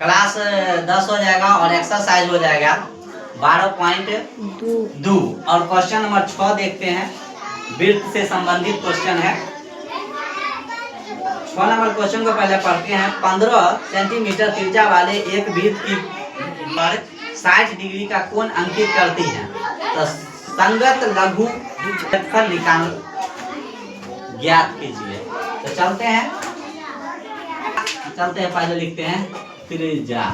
Class 10 हो जाएगा और एक्सरसाइज हो जाएगा 12.2 और क्वेश्चन नंबर 6 देखते हैं। वृत्त से संबंधित क्वेश्चन है। 6 नंबर क्वेश्चन को पहले पढ़ते हैं। 15 सेंटीमीटर त्रिज्या वाले एक वृत्त की पर 60 डिग्री का कोण अंकित करती है, तो संगत लघु क्षेत्रफल निकाल ज्ञात कीजिए। तो चलते हैं पहले लिखते हैं त्रिज्या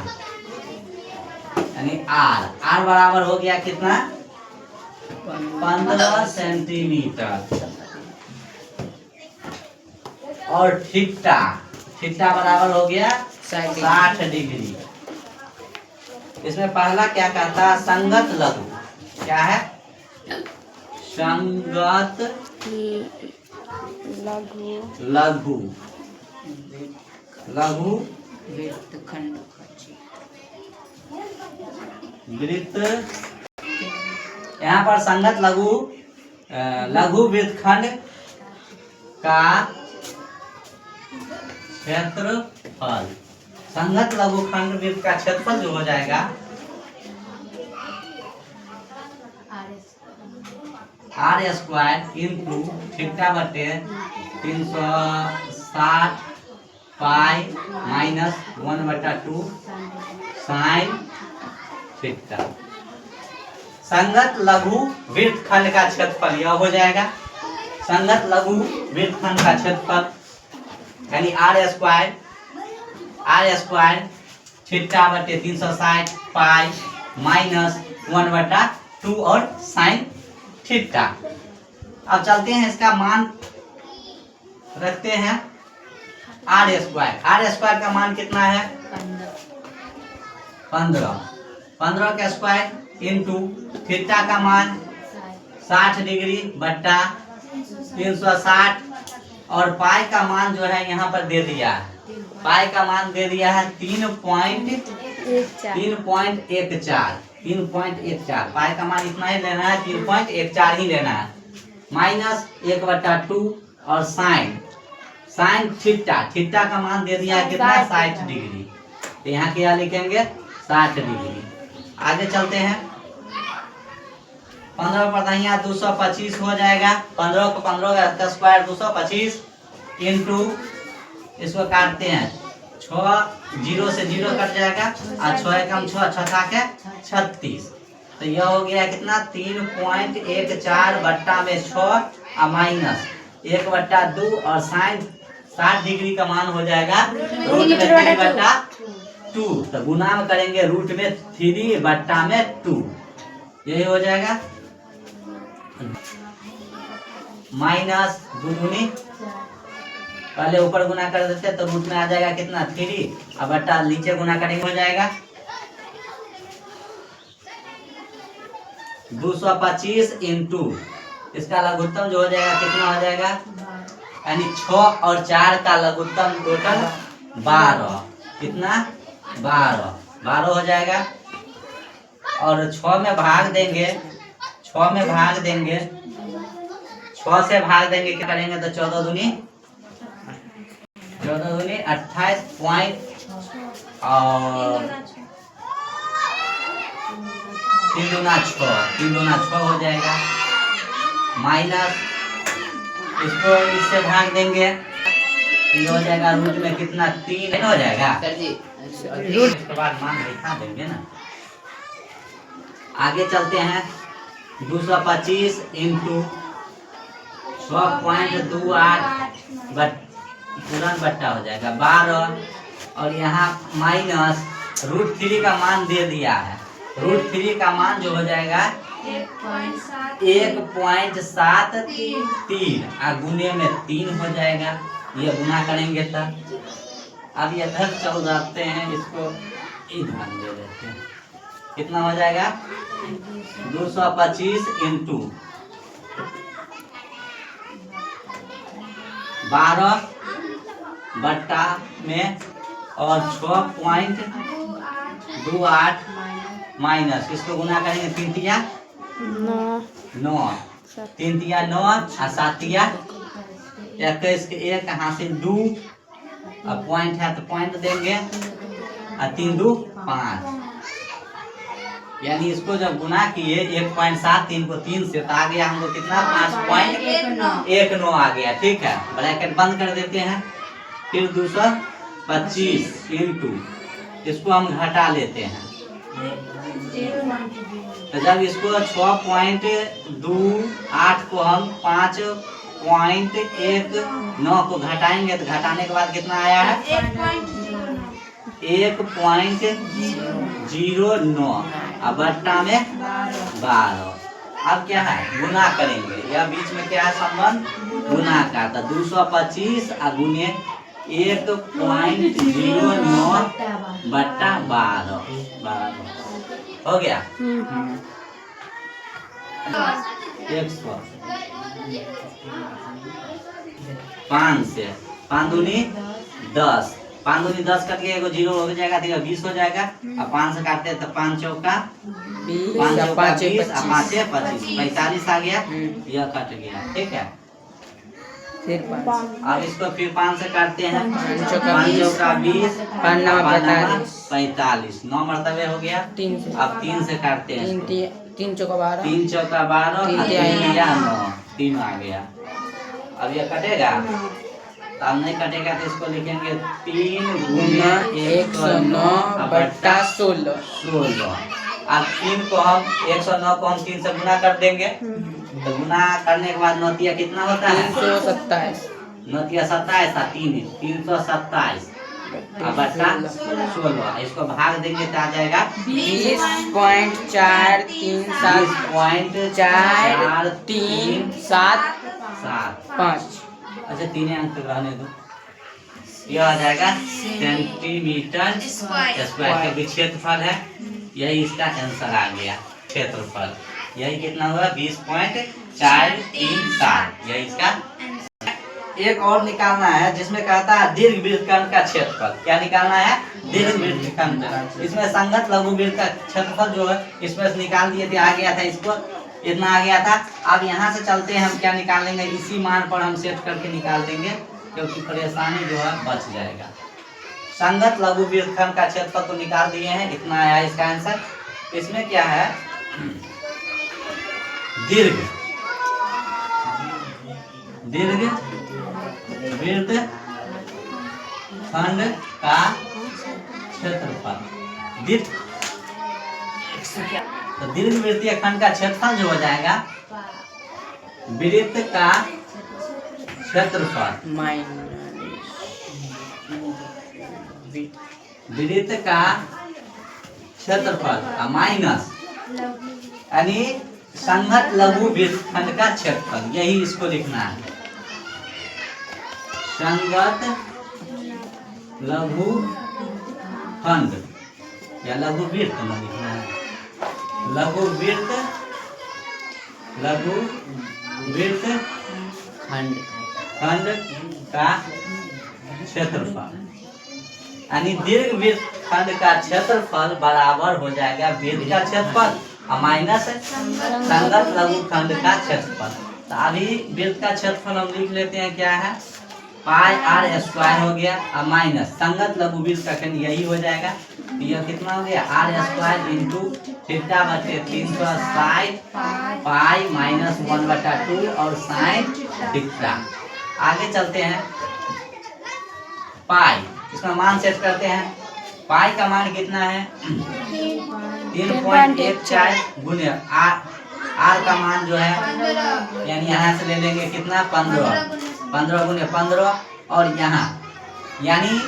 यानी आर बराबर हो गया कितना 15 सेंटीमीटर और थीटा बराबर हो गया 60 डिग्री। इसमें पहला क्या कहता है संगत लघु, क्या है संगत लघु वृत्त। यहाँ पर संगत लघु वृत्तखंड का क्षेत्रफल, संगत लघुखंड वृत्त का क्षेत्रफल जो हो जाएगा r² इंटू थीटा बटे 360 पाई माइनस 1/2 साइन थीटा। संगत लघु वृत्तखंड का क्षेत्रफल यह हो जाएगा। संगत लघु वृत्तखंड का क्षेत्रफल यानी r² थीटा बटे 360 पाई माइनस 1/2 और साइन थीटा। अब चलते हैं इसका मान रखते हैं r² का मान कितना है 15 का स्क्वायर इंटू थीटा का मान 60 डिग्री बट्टा 360 और पाई का मान जो है यहाँ पर दे दिया है। पाई का मान दे दिया है 3.14। पाई का मान इतना ही लेना है 3.14 ही लेना है माइनस 1/2 और साइन थीटा का मान दे दिया है कितना 60 डिग्री। तो यहाँ क्या लिखेंगे 60 डिग्री। आगे चलते हैं 15 पर 225 हो जाएगा। 15 को 15 का स्क्वायर 225 इंटू इसको काटते हैं 6 0 से 0 कट जाएगा और 6 एकम 6 6 के 36। तो यह हो गया कितना 3.14 बट्टा में 6 और माइनस 1/2 और साइन 60 डिग्री का मान हो जाएगा रूट में 3/2। तो गुना में करेंगे रूट में 3/2 यही हो जाएगा माइनस 2 दूनी पहले ऊपर गुना कर देते तो रूट में आ जाएगा कितना 3 और बट्टा नीचे गुना करेंगे हो जाएगा 225 इंटू इसका लघुत्तम जो हो जाएगा कितना हो जाएगा यानी 6 और 4 का लघुत्तम टोटल 12 कितना 12 हो जाएगा। और 6 में भाग देंगे 6 से भाग देंगे क्या करेंगे तो 14 दूनी 28 पॉइंट और 3 दूना 6 हो जाएगा माइनस इसको इससे भाग देंगे ये हो जाएगा रूट में कितना 3 हो जाएगा रूट के बाद मान लिखा देंगे ना। आगे चलते हैं 225 इंटू 6.28 तुरंत बट्टा हो जाएगा 12 और यहाँ माइनस √3 का मान दे दिया है। √3 का मान जो हो जाएगा 1.73 और गुने में 3 हो जाएगा। ये गुना करेंगे तब अब ये इधर चल जाते हैं इसको इधर दे देते हैं कितना हो जाएगा 225 इंटू 12 बट्टा में और 6.28 माइनस इसको गुना करेंगे 3 तिया 9 3 तिया 9 और 7 तिया 21 के 1 हासिल 2 अब पॉइंट है तो पॉइंट देंगे और 3 2 5, यानी इसको जब गुना किए 1.7 3 को 3 से तो आ गया हमको कितना 5.19 आ गया। ठीक है, ब्रैकेट बंद कर देते हैं। फिर 225 इंटू इसको हम घटा लेते हैं, तो जब इसको 6.28 को हम 5.19 को घटाएंगे तो घटाने के बाद कितना आया है 1.09 अब बट्टा में 12। अब क्या है गुना करेंगे, यह बीच में क्या है संबंध गुना का, तो 225 गुने 1.09 बट्टा 12 हो गया 100। 5 से 5 दूनी 10, 5 दूनी 10 कट गया, 0 हो जाएगा तो 20 हो जाएगा। अब 5 से काटते हैं तो 5 चौका 20 और 5 25 45 आ गया, यह कट गया। ठीक है, फिर अब इसको फिर 5 से काटते हैं, 5 चौका 20 45 9 मरतबे हो गया। अब 3 से काटते हैं, 3 चौका 12 3 चौका 12 3 आ गया। अब यह कटेगा, अब नहीं कटेगा तो इसको लिखेंगे 3 गुना 109 बट्टा 16। अब 3 को हम 109 को हम 3 से गुना कर देंगे, तो गुना करने के बाद नौतिया कितना होता है 327, नौतिया 27 था 327 बट्टा 16। इसको भाग देंगे तो आ जाएगा 20.4375। अच्छा 3 अंक तक रहने दो, यह आ जाएगा सेंटीमीटर स्क्वायर, क्योंकि क्षेत्रफल है। यही इसका आंसर आ गया, क्षेत्रफल यही कितना हुआ 20.437, यही इसका। एक और निकालना है जिसमें कहता है दीर्घ वृत्तखंड का क्षेत्रफल। क्या निकालना है दीर्घ वृत्तखंड, इसमें संगत लघु वृत्त का क्षेत्रफल जो है इसमें से निकाल दिए थे, आ गया था, इसको इतना आ गया था। अब यहाँ से चलते हैं हम क्या निकालेंगे, इसी मान पर हम सेट करके निकाल देंगे, क्योंकि परेशानी जो है बच जाएगा। संगत लघु वृत्तखंड का क्षेत्रफल तो निकाल दिए हैं, इतना आया इसका आंसर। इसमें क्या है दीर्घ वृत्तखंड का क्षेत्रफल, तो दीर्घ वृत्तीय खंड का क्षेत्रफल जो हो जाएगा वृत्त का क्षेत्रफल वृत्त का क्षेत्रफल माइनस यानी संगत लघु वृत्तखंड का क्षेत्रफल, यही इसको लिखना है। संगत लघु खंड या लघु वृत्त में लिखना है, लघु वृत्त खंड का क्षेत्रफल, यानी दीर्घ वृत्त खंड का क्षेत्रफल बराबर हो जाएगा वृत्त का क्षेत्रफल माइनस संगत लघु खंड का क्षेत्रफल। तो अभी वृत्त का क्षेत्रफल हम लिख लेते हैं, क्या है पाई आर स्क्वायर हो गया और माइनस संगत लघु वृत्त का खंड यही हो जाएगा। तो यह कितना हो गया आर स्क्वायर इंटू थीटा बटे 360 पाई माइनस 1/2 और साइन थीटा। आगे चलते हैं, पाई इसका मान सेट करते हैं। पाई का मान कितना है 3.14 गुने आर का मान जो है यानी यहाँ से ले लेंगे कितना 15 गुने 15 और यहाँ यानी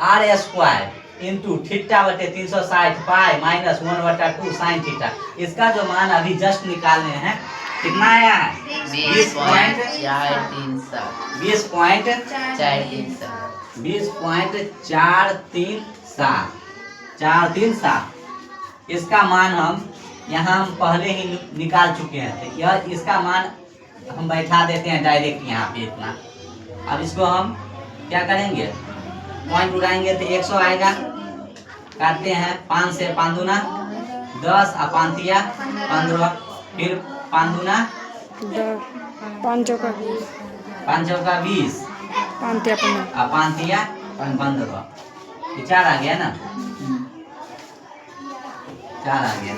आर स्क्वायर इंटू थीटा बटे 360 पाई माइनस 1/2 साइन थीटा। इसका जो मान अभी जस्ट निकालने हैं कितना आया है 20.437। इसका मान हम यहाँ हम पहले ही निकाल चुके हैं, तो यह इसका मान हम बैठा देते हैं डायरेक्ट यहाँ पे इतना। अब इसको हम क्या करेंगे पॉइंट उड़ाएंगे तो 100 आएगा, काटते हैं 5 से 5 दूना 10 और 5 तिया 15, फिर 5 दूना 5 चौका 20 5 तिया 15 और 5 तिया 15 ये 4 आ गया ना, 4 आ गया।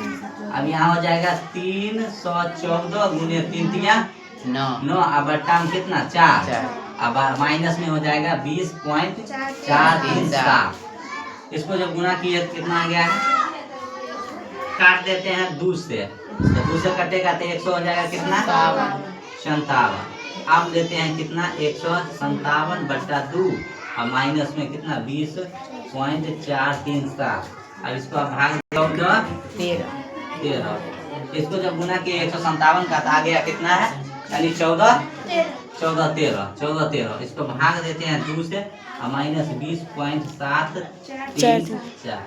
अब यहाँ हो जाएगा 314 गुने 3 तिया 9, अब बट्टा में कितना 4, अब माइनस में हो जाएगा 20.437। इसको जब गुना किए तो कितना आ गया है, काट देते हैं 2 से, तो 2 से कटेगा तो 100 हो जाएगा कितना 57। अब लेते हैं कितना 157 बट्टा 2 और माइनस में कितना 20.437। अब इसको आप भाग 13, इसको जब गुना किए 157 का तो आ गया कितना है, यानी 14 13। इसको भाग देते हैं 2 से और माइनस 20.734।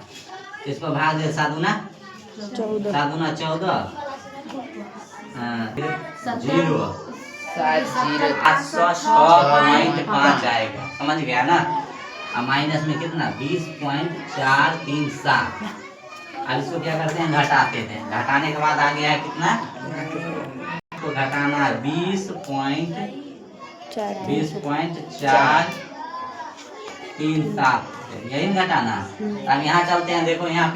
इसको भाग दे 7 गुना 14, 0 806.5 आएगा, समझ गया ना। अब माइनस में कितना 20.437। अब इसको क्या करते हैं, घटाते थे, घटाने के बाद आ गया है कितना, तो घटाना है 20.437, यही घटाना। अब यहाँ चलते हैं, देखो यहाँ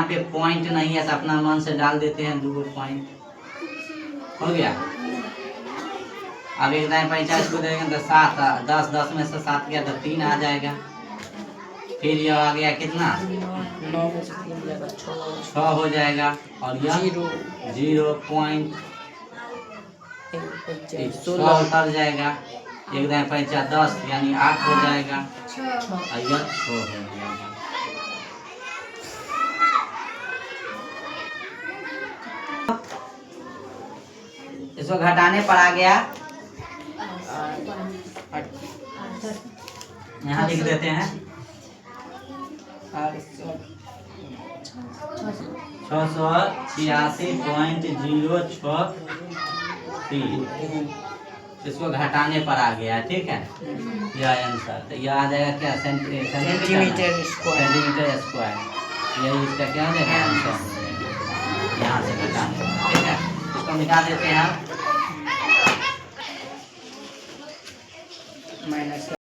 पे पॉइंट नहीं है तो अपना मन से डाल देते हैं 2 पॉइंट, हो गया। अब 1.45 को देंगे तो 7, 10 में से 7 गया तो 3 आ जाएगा। फिर यह आ गया कितना 6 हो जाएगा और यह 0.16 उतर जाएगा। 1.5 10 यानी 8 हो जाएगा और यह 6 हो जाएगा। इसको घटाने पर आ गया, यहाँ लिख देते हैं 686.063। इसको घटाने पर आ गया, ठीक है, यह आंसर। तो यह आ जाएगा क्या, सेंटीमीटर स्क्वायर। यही इसका क्या हो जाएगा आंसर, यहाँ से घटाने, ठीक है। इसको मिटा देते हैं हम।